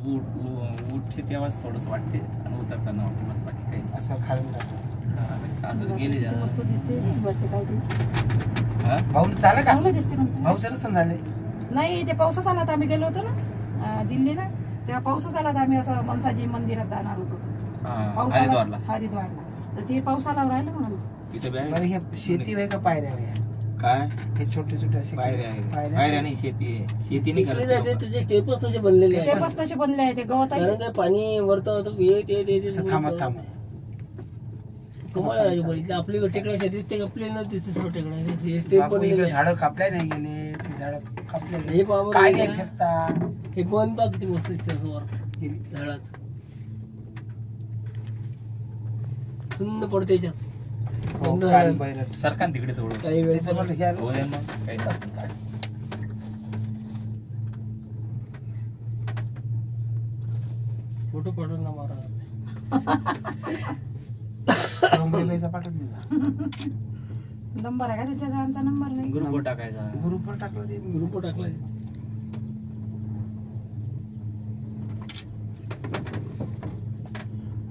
उठते तेव्हाच थोडंसं वाटते आणि उतरताना वाटते बस, बाकी काही असं खालून असं गेली जा. मस्त दिसते वाटते काय भाऊ चाललं का? चांगलं दिसते म्हणते. भाऊचं रसन झाले नाही, ते पावसाच आला तर आम्ही गेलो होतो ना दिल्लीला, तेव्हा पावसाच आला तर आम्ही असं मनसाजी मंदिरात जाणार होतो. हरिद्वारला तर ते पावसाला राहिलं म्हणून तिथे बरं. हे शेती आहे का पायऱ्या आहे? काय हे छोटे छोटे असे पायऱ्या आहे? पायऱ्या नाही, शेती आहे. शेती नाही करत जाते लोकं. त्याचे स्टेपच तसे बनलेले ते आहेत. बस तसे बनले आहे, ते गवत आहे. कारण काय पाणी वरतं ते असं थांबत थांबत कमाल आहे बघितलं. आपली टेकडे शेतीत ते आपले न दिसते सर्व टेकडे स्टेप बापू, बनलेले इकडे आहेत. झाडं कापल्या नाही गेले, ते झाडं कापले हे पहा बरं, काय हे नाही फेकता हे पण बघ किती मस्त दिसते असं वर गेली. झाडात सुंदर पडते याच्यात. हो, कान बैरं. सरकार तिकडे थोडं काही वेळेस त्याचं म्हटलं घ्या. हो दे मग, काही नाही. फोटो पाठवून ना मारा. डोंगरीबाईचा पाठवून दिला. नंबर आहे का त्याच्याचा? आमचा नंबर नाही. ग्रुपवर टाकायचा. ग्रुपवर टाकलं ते. ग्रुप टाकला.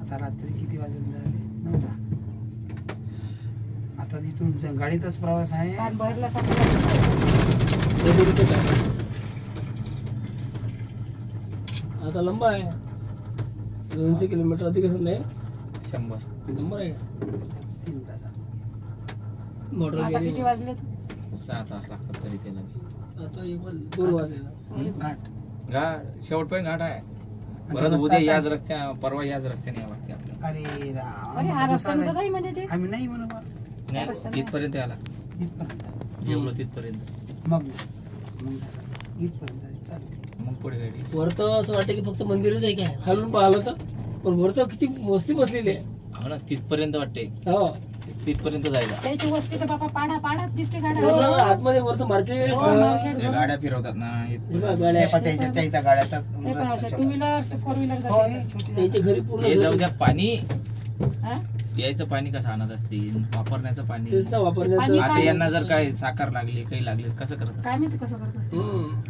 आता रात्री किती वाजून झाले? 9:10. आता तिथून गाडीतच प्रवास आहे. कान भरला आता लंबा आहे 200 किलोमीटर अधिक असं नाही. 100 नंबर आहे का 3 तास. मोटर आता गेली. किती वाजले? 6 तास लागतात तरी त्याला. आता 2 वाजले. घाट घाट शेवटपर्यंत घाट आहे. परत उद्या याच रस्त्या, परवा याच रस्त्याने यावं लागते आपल्याला. अरे राम, अरे हा दुसरा रस्ता नाही. नाही म्हणजे ते आम्ही नाही म्हणू बा. नाही, रस्ता तिथपर्यंत यायला इथपर्यंत जेवलो तिथपर्यंत, मग इथपर्यंत चालते. मग पुढे गाडी. वरतं असं वाटतं की फक्त मंदिरच आहे काय, खालून पाहिलं तर पण वरतं किती मस्ती बसलेली आहे. हो ना, तिथपर्यंत वाटते. हो तिथपर्यंत जायला. त्याची वस्ती तर बाबा पाडात दिसते गाड्या. पूर्ण आतमध्ये वरतं मार्केट. हो, मार्केट. हे गाड्या फिरवतात ना गाड्या हे पण त्याच्या गाड्याचा हे पण रस्ता अशा छोटा. टू व्हीलर फोर व्हीलर हो, हे छोटी त्यांच्या घरी पूर्ण हे जाऊ घरी. द्या. पाणी हा? प्यायचं पाणी कसं आणत असतील, वापरण्याचं पाणी. तेच ना वापरण्याचं. पाणी आता काय? यांना जर काय साखर लागली, काही लागले, कसं करत काय माहिती कसं करत असते.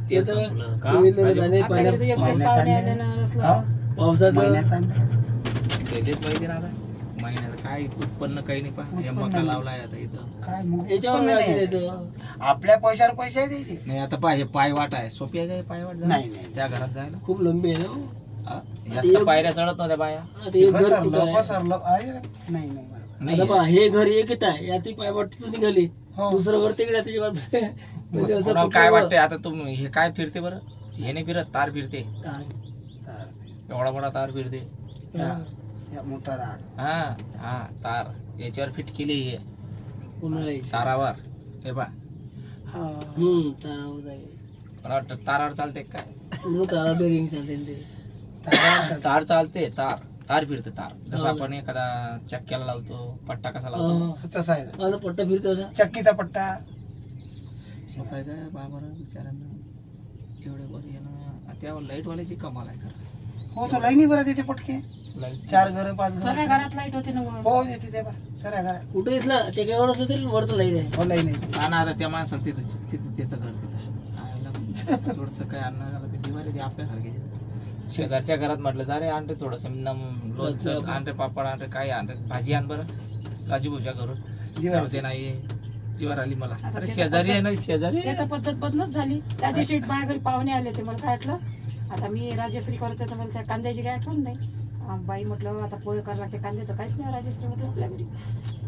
ते तर संपलं का? टू व्हीलर झाले आपल्याकडे तर एक महिन्यात पाहुणे सांगते. आले ना नसलं. हो. पावसाचं महिन्याचा तेच पाहिजे ना आता. महिन्याचं काय उत्पन्न काही नाही. पहा हे उत्पन्न मका नाही. लावलाय आता इथं. काय मग याच्यावर उत्पन्न नाही नाही. द्यायचं. आपल्या पैशावर पैसे द्यायचे. नाही आता पहा, हे पायवाट आहे. सोपी आहे काय पायवाट जायला? नाही, नाही. त्या घरात जायला खूप लंबी आहे ना. हा? जास्त पायऱ्या चढत नव्हत्या बाया. आता हे घर कुठं घसरलं आहे? घसरलं आहे रे. नाही नाही नाही आता पहा, हे घर एक येत आहे याची पायवाटून निघाली. हो. दुसरं घर तिकडे त्याची म्हणजे असं कोणाला कुठलं काय घर? वाटतंय आता तुम्ही, हे काय फिरते बरं? हे नाही फिरत, तार फिरते. काय? एवढा मोठा तार फिरते. या मोठा राड. हा हा, तार याच्यावर फिट केली हे उन्हाळ्याची. तारावर. हे पहा, तारावर जाईल. मला वाटतं तारावर चालते काय? पूर्ण तारा बेरिंग चालते ना ते. तार चालते, तार फिरते. तार जसं हो. आपण एखादा चक्क्याला लावतो, पट्टा कसा लावतो. हा. तसा आहे. आता पट्टा फिरतो असा. चक्कीचा पट्टा. सोपं आहे काय बाबा बिचाऱ्यांना एवढे बरं येणं. त्यावर लाईट वाल्याची कमाल आहे खरं. हो, तो लाईनी भरत येते पटके. लाईट 4 घर 5 सगळ्या घर. घरात लाईट होते ना वर. हो येते ते बा सऱ्या घरात. कुठे इथला टेकड्यावर असलं तरी वरतं लाईन आहे. हो लाईन येते. हा ना, आता त्या माणसाला तिथं त्याचं घर तिथं थोडस काय अन्न झालं ते दिवाळी ते आपल्यासारखे. शेजारच्या घरात म्हटलं सारे आणते थोडस लोणचं आणते, पापड आणते, काय आणते, भाजी आण बरं राजूभाऊच्या घरून. जीवावर नाही जीवार आली मला. आता अरे ते शेजारी आहे ना, शेजारी ते तर पद्धत बदलच झाली. त्या दिवशी माझ्या घरी पाहुणे आले ते मला काय वाटलं आता मी राजश्री करते तर मला त्या कांद्याची काय आठवण नाही. बाई म्हटलं आता पोहे करायला लागते, कांदे तर काहीच नाही राजश्री म्हटलं आपल्या घरी.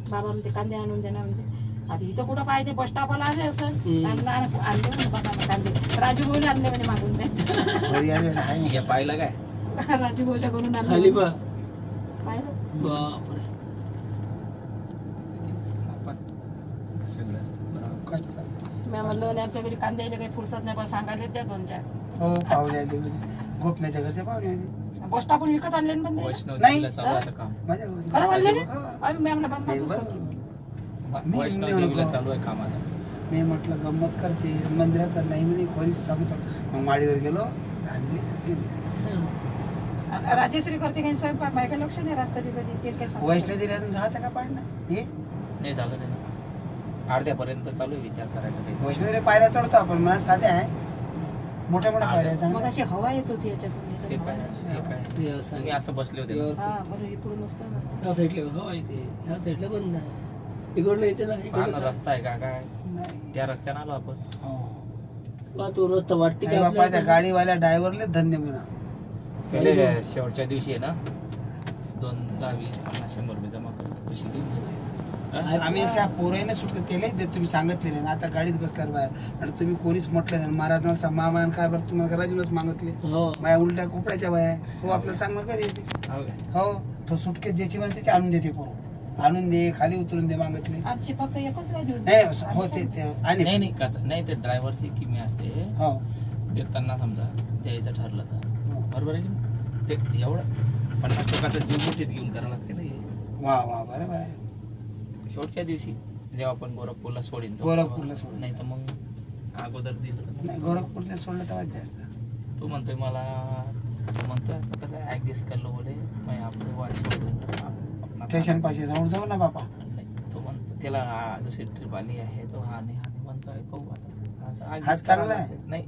बाबा म्हणते कांदे आणून देणार म्हणते. आता इथं कुठं पाहिजे बस स्टॉपला आले असं आणले म्हणे बाबा कांदे. राजू भाऊला आणले म्हणे मागून मी. घरी आले ना, हाय हे पाहिलं काय? राजू भाऊच्या घरून खाली आणले. पहा. पाहिलं बापरे. सगळं असतं. कच्चा. मी म्हणलं म्हणे आमच्या घरी कांदे यायला काही फुरसत नाही पण सांगायला द्या 2-4. हो पाहुणे आले म्हणजे गोपण्याच्या घरचे पाहुणे आले. बस स्टॉपून विकत आणले ना पण ते. वैष्णव नाही. देवीला चालू आहे आता काम. माझ्या घरून. खरं आणले ना? हो. आम्ही मी म्हणलं नाही, गंमतच बरं. करतो. वैष्णव मी देवीला म्हणतो. चालू आहे काम आता. मी म्हटलं गंमत करते मंदिरात नाही म्हणे खोरीच सांगतो. मग माडीवर गेलो आणली. राजश्री करते काही स्वयंपाक माझ्या काही लक्ष नाही राहत कधी कधी ते काय सांगते. वैष्णव देवी अजून जायचं का पाडणं हे नाही झालं नाही ना. अर्ध्यापर्यंत चालू आहे विचार करायचा काही. वैष्णव देवी पायऱ्या चढतो आपण मला साध्या आहे. मोठ्या मोठ्या पायऱ्या मग चांगल्या. अशी हवा येत होती याच्यातून ते याच्यात काय हवा. हे काय ते असं तुम्ही असं बसले होते आहे. हा बरं इकडून असतं ना. ह्या साईडला हवा येते, ह्या साईडला बंद आहे. इकडनं येते ना, पहा इकडनं ना, रस्ता आहे का काय नाही. त्या रस्त्याने आलो आपण. हो. पहा तो रस्ता वाटते नाही का बापा, त्या आपल्याला? गाडीवाल्या ड्रायव्हरले धन्य म्हणा. पहिले शेवटच्या दिवशी आहे ना 2, 10, 20, 50, 100 रुपये जमा करून खुशी देऊन गेला. आम्ही त्या पोराईने सुटका त्यालाच देत तुम्ही सांगितले ना. आता गाडीत बसल्यावर बाया आणि तुम्ही कोणीच म्हटलं नाही. महाराज मामान काय बरं तुम्हाला राजूनच मागितले हो बाया उलट्या कुपड्याच्या बाया. हो आपल्याला सांगणं करी येते. हो काय? हो तो सुटकेस ज्याची म्हणते त्याची आणून देते पोरं. आणून दे, खाली उतरून दे मागितले. आमची फक्त एकच व्हॅल्यू नाही हो ते आणि नाही नाही कसं नाही, ते ड्रायव्हरची किमी असते. हो ते त्यांना समजा द्यायचं ठरलं तर बरोबर आहे की नाही? ते एवढं 50 टोकाचा जीव मोठीत घेऊन करावं लागते ना हे. वा वा बरोबर आहे. शेवटच्या दिवशी जेव्हा आपण गोरखपूरला सोडीन गोरखपूरला सोडीन. नाही तर मग अगोदर दिलं तर नाही गोरखपूरला सोडलं तेव्हा द्यायचं. तो म्हणतोय मला म्हणतोय आता कसं ऍडजस्ट करलो बोले मग आपलं वाट सोडून स्टेशन पाशी जाऊन जाऊ ना बापा. नाही तो म्हणतो त्याला दुसरी ट्रिप आली आहे तो हा नाही म्हणतोय पाहू आता हाच adjust चांगला करावं आहे. लागेल. नाही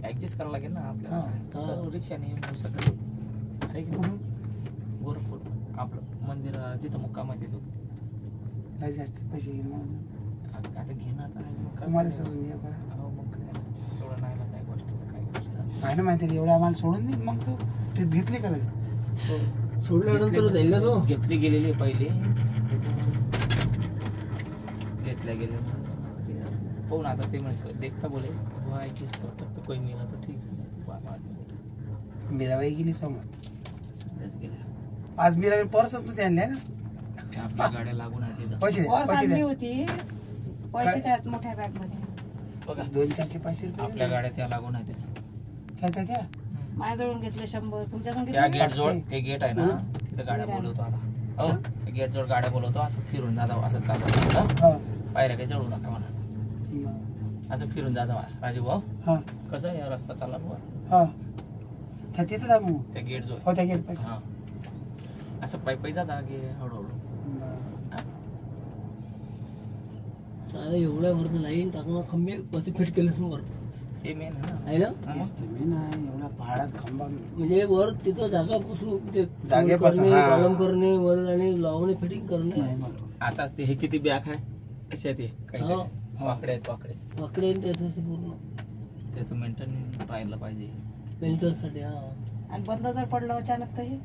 ऍडजस्ट करावं लागेल ना हा. आपल्याला रिक्षाने येऊन सगळे आहे की नाही? गोरखपूर आपलं मंदिर जिथं मुक्काम आहे तिथं लय जास्त पैसे घेईन म्हणून आता घेणार आहे मग काय तुम्हाला करायचं? सोडून हे करा. हो, मग काय एवढं नाही ना काही गोष्टीचं काही गोष्टी झाल्या. काय ना माहिती एवढ्या आम्हाला सोडून दे मग तू ट्रिप घेतली का लगे? सोडल्यानंतर जाईल ना तो. घेतली गेलेली आहे पहिले त्याच्यामुळे घेतल्या गेल्या पाहून आता ते म्हणतो देखता बोले वो ऍडजस्ट करतो कोई मिळाला तर ठीक आहे. मीराबाई गेली समोर. सगळ्याच गेल्या आज मीराबाई पर्सच नव्हती आणल्या ना. त्या आपल्या गाड्या लागून आहे तिथं पैसे द्या, पर्स पैसे आणली द्या. होती पैसे त्याच मोठ्या बॅग मध्ये. बघा 200-400 500 रुपये. आपल्या गाड्या त्या लागून आहे तिथं. त्या माझ्याजवळून घेतले 100 तुमच्याजवळ त्या घेतले गेट जवळ 500. ते गेट आहे ना तिथं गाड्या बोलवतो आता. हो त्या गेट जवळ गाड्या बोलवतो असं फिरून जाता असं चालत हा. पायऱ्या काही चढू नका म्हणा असं फिरून जाता राजू भाऊ हा कसं या रस्ता चालला बुवा हा त्या तिथं जा मग. त्या गेट जवळ हो त्या गेट पैसे. हा असं पायी जाता गे हळूहळू आता एवढ्या वरती लाईन टाकून खंबे कसे फिट केलेस मग वर ते मेन आहे ना. आहे ना. तेच तर मी नाही एवढ्या पहाडात खंबा. म्हणजे वर तिथं जागापासून ते जागेपासून, करणे, हा. कॉलम करणे वर आणि लावणे फिटिंग करणे नाही बरोबर. आता ते हे किती बॅग आहे असे ते काही हो. वाकडे आहेत वाकडे वाकडे आणि त्याचं असं पूर्ण त्याचं मेंटेन राहिलं पाहिजे. पेल्टरसाठी. हा आणि बंद जर पडलं अचानक तर हे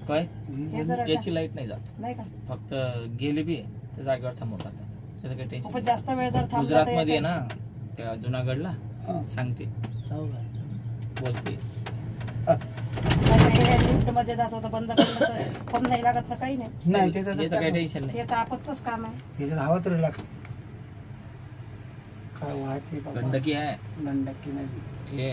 काय हे जर याची लाईट नाही जात नाही का फक्त गेली बी त्या जागेवर थांबून राहतात त्याचं काही खूपच टेन्शन. जास्त वेळ जर थांबला गुजरात तर मध्ये आहे याच्यात- ना त्या जुनागडला हा. सांगते सांगू का बोलते नाही, हे लिफ्ट मध्ये जात होतं बंद पडलं तर फोन नाही लागत तर काही नाही. नाही त्याचं याचं काही टेन्शन नाही. ते तर आपचंच काम आहे. याच्यात हवा तरी लागते. काय वाहते बाबा. गंडकी आहे गंडकी नदी. हे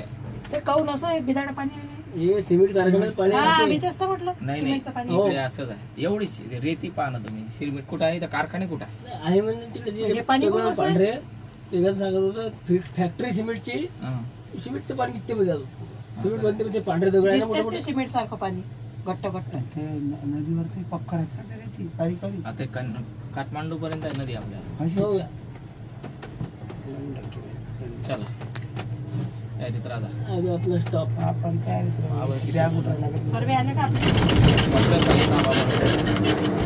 ते काऊन असं आहे बिदाड पाणी आहे. हे सिमेंट कारखान्यात पाणी हा आहे मी ते. तेच तर म्हटलं नाही सिमेंटचं नाही पाणी हो. इकडे असंच आहे एवढीच रेती पाहा ना तुम्ही सिरमिट कुठं आहे तर कारखाने कुठं आहे. आहे म्हणजे तिकडे हे जे पाणी टेबल कोण असं? पांढरे त्याच्यात सांगत होतं फॅक्टरी सिमेंटची हं. सिमेंटचं पाणी निघते मध्ये अजून सिमेंट बनते म्हणजे पांढरे दगड आहे ना मोठे दिसतेच ते मोठे. सिमेंट सारखं पाणी घट्ट घट्ट. ते नदीवरचे पक्कर आहेत ना ते रेती बारीक बारीक. आता काठमांडू पर्यंत आहे नदी आपल्या. अशीच. हो का? गंडकी नदी. चला तयारीत राहा. आणि आपला स्टॉप आपण तयारीत राहू. बॅग उतरायला लागत नाही. सर्वे आले का आपले बसलोय पाहिजे थांबा बरं.